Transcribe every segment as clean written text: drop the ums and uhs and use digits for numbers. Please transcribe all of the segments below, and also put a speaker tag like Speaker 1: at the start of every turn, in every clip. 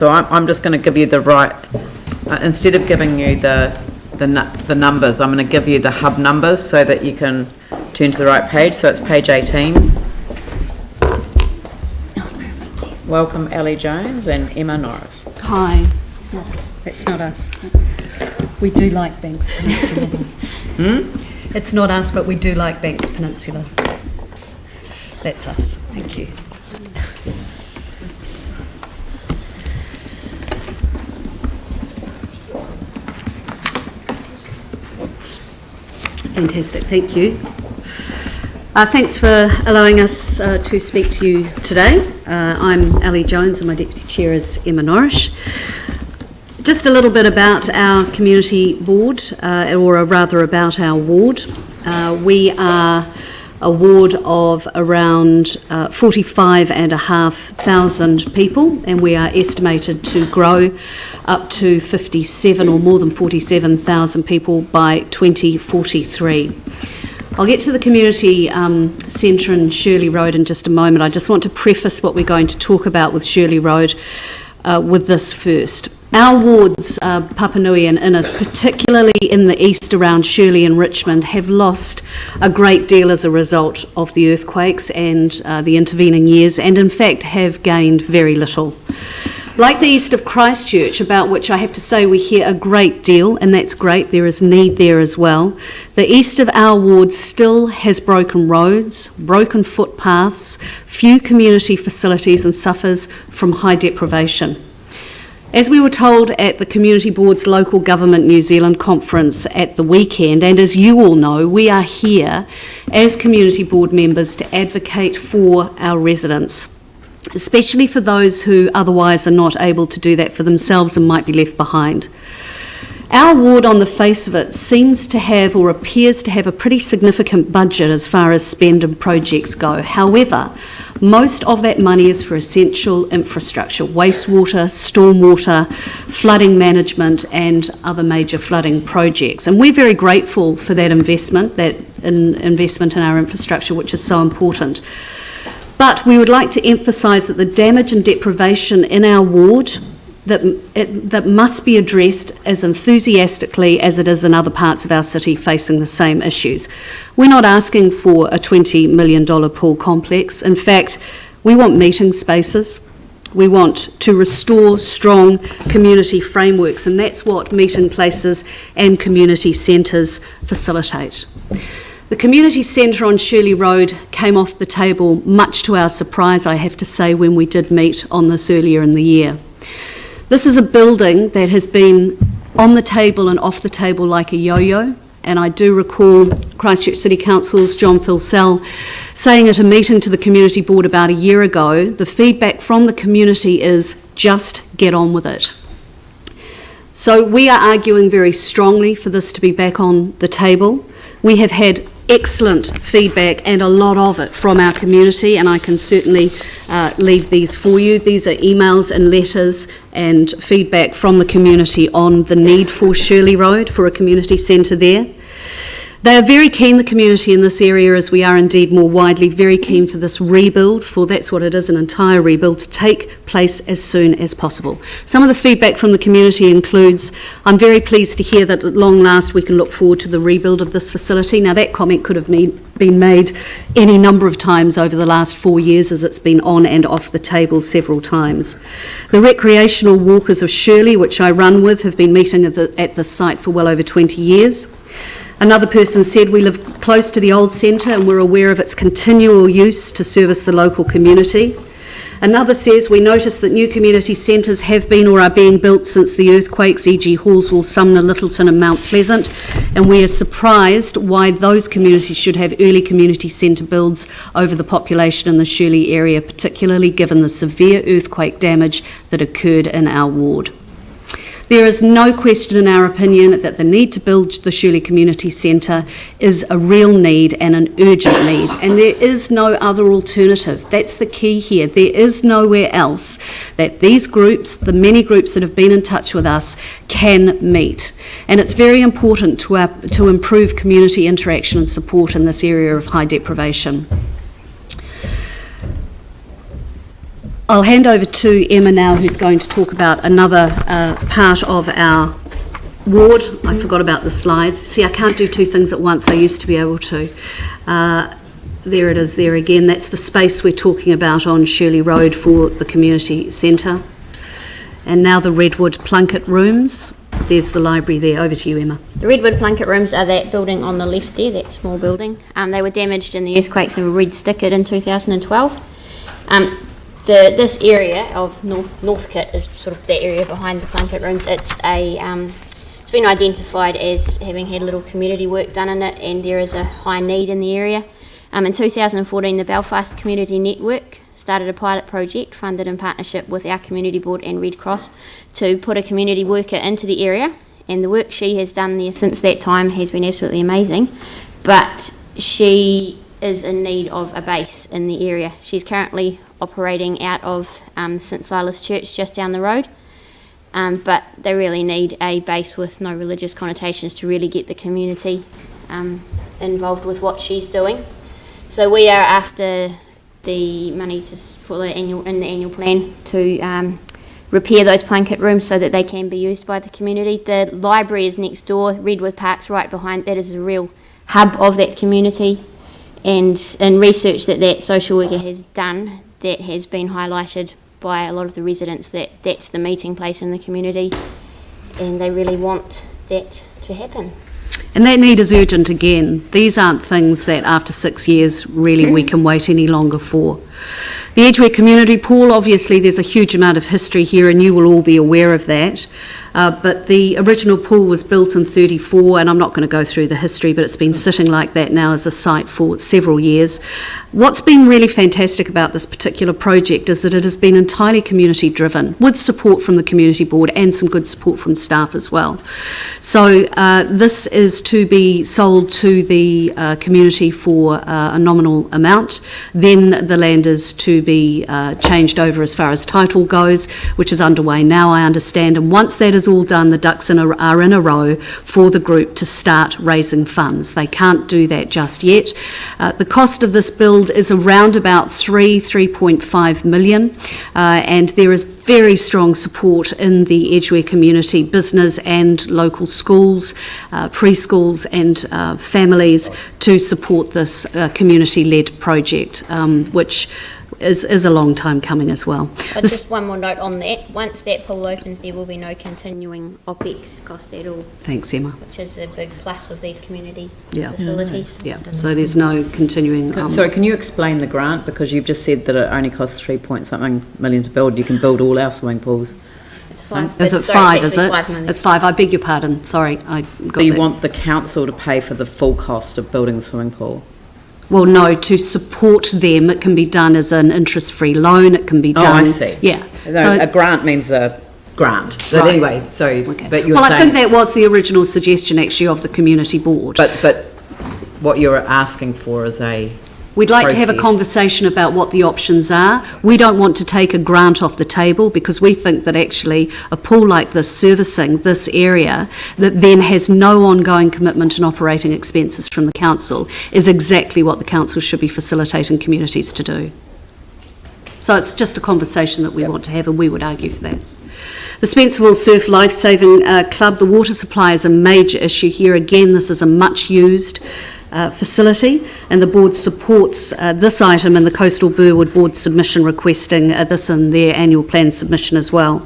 Speaker 1: So I'm just going to give you the right, instead of giving you the numbers, I'm going to give you the hub numbers so that you can turn to the right page. So it's page 18. Welcome Ellie Jones and Emma Norris.
Speaker 2: Hi. It's not us. That's not us. We do like Banks Peninsula. It's not us, but we do like Banks Peninsula. That's us. Thank you. Fantastic, thank you. Thanks for allowing us to speak to you today. I'm Ellie Jones and my Deputy Chair is Emma Norris. Just a little bit about our community board, or rather about our ward. We are a ward of around 45,500 people, and we are estimated to grow up to 57 or more than 47,000 people by 2043. I'll get to the community centre in Shirley Road in just a moment. I just want to preface what we're going to talk about with Shirley Road with this first. Our wards, Papanui-Innes, particularly in the east around Shirley and Richmond, have lost a great deal as a result of the earthquakes and the intervening years, and in fact have gained very little. Like the east of Christchurch, about which I have to say we hear a great deal, and that's great, there is need there as well, the east of our ward still has broken roads, broken footpaths, few community facilities, and suffers from high deprivation. As we were told at the Community Board's Local Government New Zealand conference at the weekend, and as you all know, we are here as Community Board members to advocate for our residents, especially for those who otherwise are not able to do that for themselves and might be left behind. Our ward, on the face of it, seems to have or appears to have a pretty significant budget as far as spend and projects go. However, most of that money is for essential infrastructure, wastewater, stormwater, flooding management and other major flooding projects. And we're very grateful for that investment in our infrastructure, which is so important. But we would like to emphasise that the damage and deprivation in our ward that must be addressed as enthusiastically as it is in other parts of our city facing the same issues. We're not asking for a $20 million pool complex. In fact, we want meeting spaces. We want to restore strong community frameworks, and that's what meeting places and community centres facilitate. The community centre on Shirley Road came off the table, much to our surprise, I have to say, when we did meet on this earlier in the year. This is a building that has been on the table and off the table like a yo-yo, and I do recall Christchurch City Council's John Filsell saying at a meeting to the Community Board about a year ago, the feedback from the community is just get on with it. So we are arguing very strongly for this to be back on the table. We have had excellent feedback and a lot of it from our community, and I can certainly leave these for you. These are emails and letters and feedback from the community on the need for Shirley Road, for a community centre there. They are very keen, the community in this area, as we are indeed more widely, very keen for this rebuild, for that's what it is, an entire rebuild, to take place as soon as possible. Some of the feedback from the community includes, I'm very pleased to hear that at long last we can look forward to the rebuild of this facility. Now that comment could have been made any number of times over the last 4 years, as it's been on and off the table several times. The recreational walkers of Shirley, which I run with, have been meeting at the site for well over 20 years. Another person said, we live close to the old centre and we're aware of its continual use to service the local community. Another says, we notice that new community centres have been or are being built since the earthquakes, e.g. Hallswell, Sumner, Littleton and Mount Pleasant, and we are surprised why those communities should have early community centre builds over the population in the Shirley area, particularly given the severe earthquake damage that occurred in our ward. There is no question in our opinion that the need to build the Shirley Community Centre is a real need and an urgent need, and there is no other alternative. That's the key here. There is nowhere else that these groups, the many groups that have been in touch with us, can meet. And it's very important to improve community interaction and support in this area of high deprivation. I'll hand over to Emma now, who's going to talk about another part of our ward. I forgot about the slides. See, I can't do two things at once. I used to be able to. There it is there again. That's the space we're talking about on Shirley Road for the community centre. And now the Redwood Plunket Rooms. There's the library there. Over to you, Emma.
Speaker 3: The Redwood Plunket Rooms are that building on the left there, that small building. They were damaged in the earthquakes and were red-stickered in 2012. This area of Northcote is sort of that area behind the Plunket Rooms. It's been identified as having had little community work done in it, and there is a high need in the area. In 2014, the Belfast Community Network started a pilot project funded in partnership with our community board and Red Cross to put a community worker into the area, and the work she has done there since that time has been absolutely amazing. But she is in need of a base in the area. She's currently operating out of St Silas Church just down the road, but they really need a base with no religious connotations to really get the community involved with what she's doing. So we are after the money for the annual plan to repair those Plunket Rooms so that they can be used by the community. The library is next door, Redwood Park's right behind. That is a real hub of that community, and in research that social worker has done, that has been highlighted by a lot of the residents, that's the meeting place in the community, and they really want that to happen.
Speaker 2: And that need is urgent again. These aren't things that after 6 years really we can wait any longer for. The Edgware Community Pool, obviously there's a huge amount of history here and you will all be aware of that. But the original pool was built in 34, and I'm not going to go through the history, but it's been sitting like that now as a site for several years. What's been really fantastic about this particular project is that it has been entirely community driven, with support from the community board and some good support from staff as well. So this is to be sold to the community for a nominal amount. Then the land is to be changed over as far as title goes, which is underway now, I understand, and once that is all done, the ducks are in a row for the group to start raising funds. They can't do that just yet. The cost of this build is around about 3.5 million, and there is very strong support in the Edgware community, business and local schools, preschools and families to support this community-led project, which is a long time coming as well.
Speaker 3: But just one more note on that. Once that pool opens, there will be no continuing OPEX cost at all.
Speaker 2: Thanks, Emma.
Speaker 3: Which is a big plus of these community facilities.
Speaker 2: Yeah, so there's no continuing...
Speaker 1: Sorry, can you explain the grant? Because you've just said that it only costs 3-point-something million to build. You can build all our swimming pools.
Speaker 3: It's 5.
Speaker 2: Is it 5, is it?
Speaker 3: 5 million.
Speaker 2: It's 5, I beg your pardon. Sorry, I got
Speaker 1: So you
Speaker 2: that.
Speaker 1: want the council to pay for the full cost of building the swimming pool?
Speaker 2: Well, no, to support them, it can be done as an interest-free loan, it can be done...
Speaker 1: Oh, I see.
Speaker 2: Yeah.
Speaker 1: No, a grant means a grant. But
Speaker 2: Right.
Speaker 1: anyway, so,
Speaker 2: Okay.
Speaker 1: but you're
Speaker 2: well,
Speaker 1: saying...
Speaker 2: I think that was the original suggestion, actually, of the community board.
Speaker 1: But what you're asking for is a...
Speaker 2: We'd like to have a
Speaker 1: process.
Speaker 2: conversation about what the options are. We don't want to take a grant off the table because we think that actually a pool like this servicing this area that then has no ongoing commitment and operating expenses from the council is exactly what the council should be facilitating communities to do. So it's just a conversation that we want to have, and we would argue for that. The Spencerville Surf Lifesaving Club, the water supply is a major issue here. Again, this is a much used facility, and the board supports this item in the Coastal Burwood board submission, requesting this in their annual plan submission as well.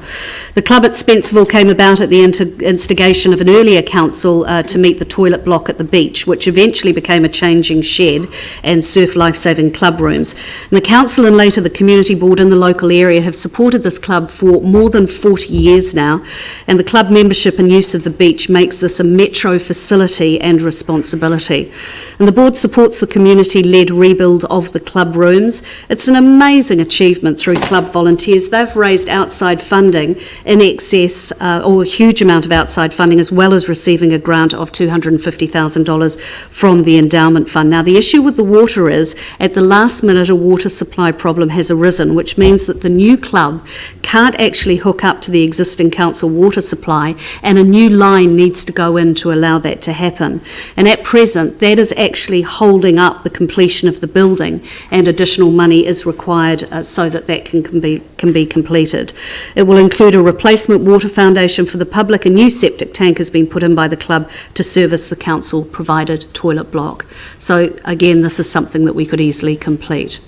Speaker 2: The club at Spencerville came about at the instigation of an earlier council to meet the toilet block at the beach, which eventually became a changing shed and surf lifesaving club rooms. And the council and later the community board in the local area have supported this club for more than 40 years now, and the club membership and use of the beach makes this a metro facility and responsibility. And the board supports the community-led rebuild of the club rooms. It's an amazing achievement through club volunteers. They've raised outside funding in excess, or a huge amount of outside funding, as well as receiving a grant of $250,000 from the endowment fund. Now, the issue with the water is, at the last minute, a water supply problem has arisen, which means that the new club can't actually hook up to the existing council water supply, and a new line needs to go in to allow that to happen. And at present, that is actually holding up the completion of the building, and additional money is required so that can be completed. It will include a replacement water foundation for the public. A new septic tank has been put in by the club to service the council-provided toilet block. So again, this is something that we could easily complete.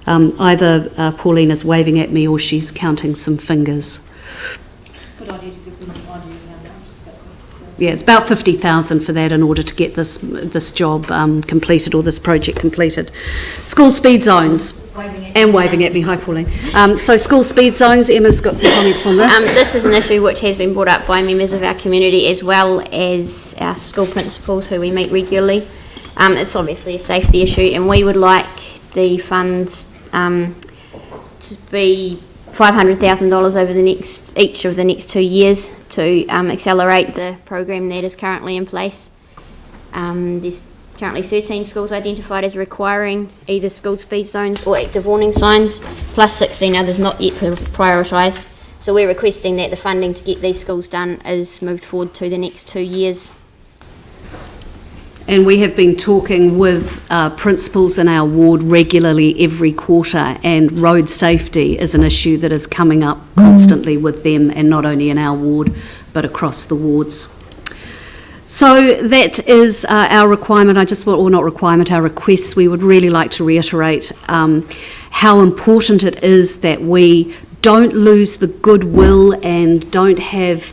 Speaker 2: Either Pauline is waving at me or she's counting some fingers. Yeah, it's about 50,000 for that in order to get this job completed, or this project completed. School speed zones. Waving at me. Hi, Pauline. So school speed zones, Emma's got some comments on this.
Speaker 3: This is an issue which has been brought up by members of our community as well as our school principals who we meet regularly. It's obviously a safety issue, and we would like the funds to be $500,000 over each of the next 2 years to accelerate the program that is currently in place. There's currently 13 schools identified as requiring either school speed zones or active warning signs, plus 16 others not yet prioritised. So we're requesting that the funding to get these schools done is moved forward to the next 2 years.
Speaker 2: And we have been talking with principals in our ward regularly every quarter, and road safety is an issue that is coming up constantly with them, and not only in our ward but across the wards. So that is our requirement. Our requests. We would really like to reiterate how important it is that we don't lose the goodwill and don't have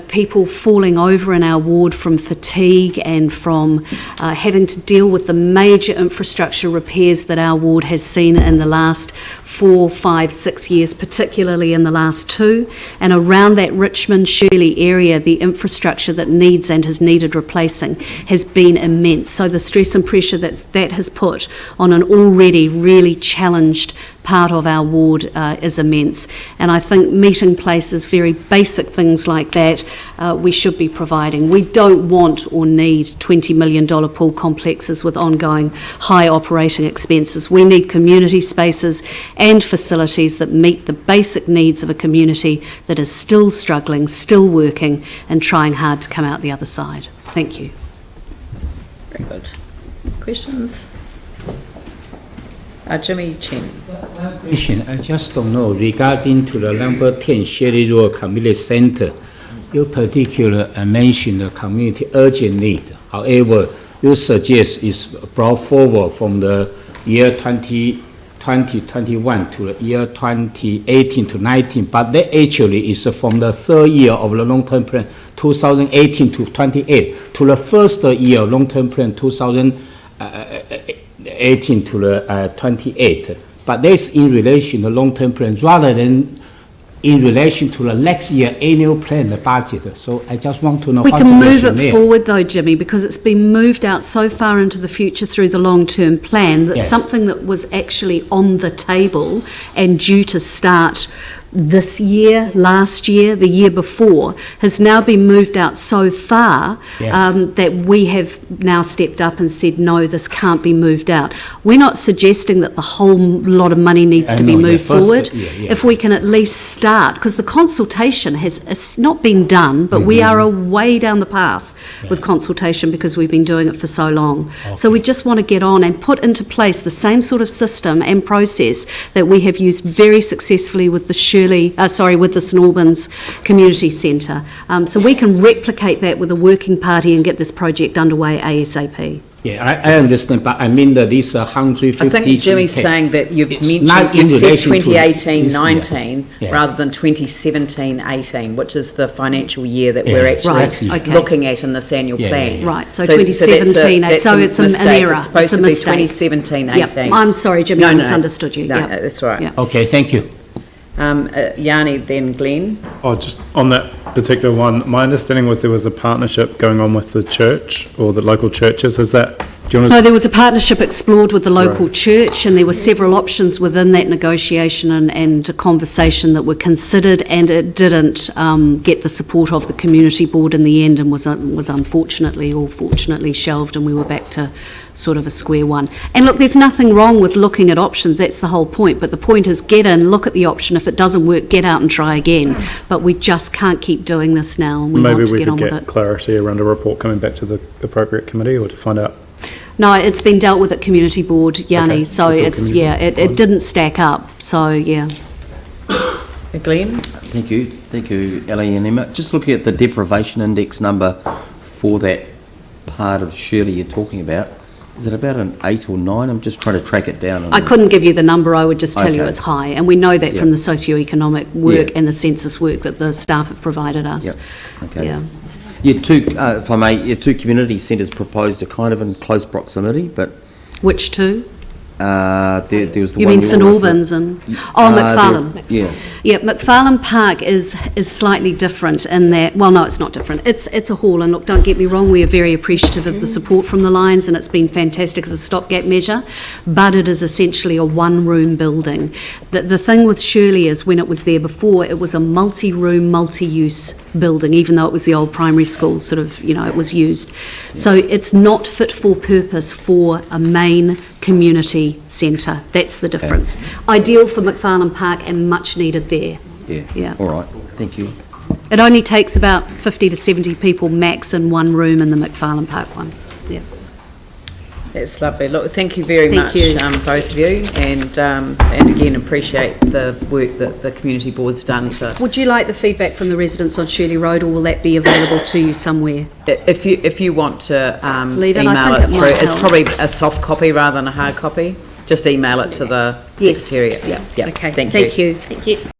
Speaker 2: people falling over in our ward from fatigue and from having to deal with the major infrastructure repairs that our ward has seen in the last 4, 5, 6 years, particularly in the last 2. And around that Richmond-Shirley area, the infrastructure that needs and has needed replacing has been immense. So the stress and pressure that has put on an already really challenged part of our ward is immense. And I think meeting places, very basic things like that, we should be providing. We don't want or need $20 million pool complexes with ongoing high operating expenses. We need community spaces and facilities that meet the basic needs of a community that is still struggling, still working, and trying hard to come out the other side. Thank you.
Speaker 1: Very good. Questions? Jimmy Chen.
Speaker 4: Question, I just don't know, regarding to the number 10 Shirley Road Community Center, you particularly mentioned the community urgent need. However, you suggest is brought forward from the year 2021 to the year 2018 to 19, but that actually is from the third year of the long-term plan, 2018 to 28, to the first year of long-term plan, 2018 to the 28. But that's in relation to the long-term plan rather than in relation to the next year annual plan, the budget. So I just want to know.
Speaker 2: We can move it forward though, Jimmy, because it's been moved out so far into the future through the long-term plan that something that was actually on the table and due to start this year, last year, the year before, has now been moved out so far that we have now stepped up and said, no, this can't be moved out. We're not suggesting that the whole lot of money needs to be moved forward. If we can at least start, because the consultation has not been done, but we are way down the path with consultation because we've been doing it for so long. So we just want to get on and put into place the same sort of system and process that we have used very successfully with the with the St Albans Community Centre. So we can replicate that with a working party and get this project underway ASAP.
Speaker 4: Yeah, I understand, but I mean that this 150.
Speaker 1: I think Jimmy's saying that you've said 2018-19 rather than 2017-18, which is the financial year that we're actually looking at in this annual plan.
Speaker 2: Right, so 2017, so it's an error.
Speaker 1: It's supposed to be 2017-18.
Speaker 2: I'm sorry, Jimmy, I misunderstood you.
Speaker 1: No, that's all right.
Speaker 4: Okay, thank you.
Speaker 1: Yanni, then Glenn.
Speaker 5: Oh, just on that particular one, my understanding was there was a partnership going on with the church or the local churches. Is that?
Speaker 2: No, there was a partnership explored with the local church, and there were several options within that negotiation and a conversation that were considered, and it didn't get the support of the community board in the end, and was unfortunately or fortunately shelved, and we were back to sort of a square one. And look, there's nothing wrong with looking at options, that's the whole point, but the point is get in, look at the option, if it doesn't work, get out and try again. But we just can't keep doing this now, and we want to get on with it.
Speaker 5: Maybe we could get clarity around a report coming back to the appropriate committee, or to find out.
Speaker 2: No, it's been dealt with at community board, Yanni,
Speaker 5: Okay,
Speaker 2: so
Speaker 5: it's all
Speaker 2: it's,
Speaker 5: community
Speaker 2: yeah, it didn't stack up, so, yeah.
Speaker 1: Glenn?
Speaker 6: Thank you, Ellie and Emma. Just looking at the deprivation index number for that part of Shirley you're talking about, is it about an 8 or 9? I'm just trying to track it down.
Speaker 2: I couldn't give you the number, I would just tell you
Speaker 6: Okay.
Speaker 2: it's high, and we know that from
Speaker 6: Yeah.
Speaker 2: the socio-economic work
Speaker 6: Yeah.
Speaker 2: and the census work that the staff have provided us.
Speaker 6: Yep, okay.
Speaker 2: Yeah.
Speaker 6: Your two, if I may, your two community centres proposed are kind of in close proximity, but
Speaker 2: Which two?
Speaker 6: there was the
Speaker 2: You
Speaker 6: one
Speaker 2: mean St
Speaker 6: you're
Speaker 2: Albans and, oh, McFarlane.
Speaker 6: Yeah.
Speaker 2: Yeah, McFarlane Park is slightly different in that, well, no, it's not different. It's a hall, and look, don't get me wrong, we are very appreciative of the support from the Lions, and it's been fantastic as a stopgap measure, but it is essentially a one-room building. The thing with Shirley is, when it was there before, it was a multi-room, multi-use building, even though it was the old primary school, sort of, you know, it was used. So it's not fit for purpose for a main community centre. That's the difference. Ideal for McFarlane Park and much needed there.
Speaker 6: Yeah.
Speaker 2: Yeah.
Speaker 6: All right. Thank you.
Speaker 2: It only takes about 50 to 70 people max in one room in the McFarlane Park one. Yeah.
Speaker 1: That's lovely. Look, thank you very
Speaker 2: Thank
Speaker 1: much,
Speaker 2: you.
Speaker 1: both of you, and again, appreciate the work that the community board's done to...
Speaker 2: Would you like the feedback from the residents on Shirley Road, or will that be available to you somewhere?
Speaker 1: If you want to
Speaker 2: Leave it, I
Speaker 1: email
Speaker 2: think
Speaker 1: it
Speaker 2: it
Speaker 1: through,
Speaker 2: might
Speaker 1: it's
Speaker 2: help.
Speaker 1: probably a soft copy rather than a hard copy. Just email it to the
Speaker 2: Yes.
Speaker 1: secretariat. Yeah.
Speaker 2: Okay,
Speaker 1: Thank you.
Speaker 2: thank you.
Speaker 3: Thank you.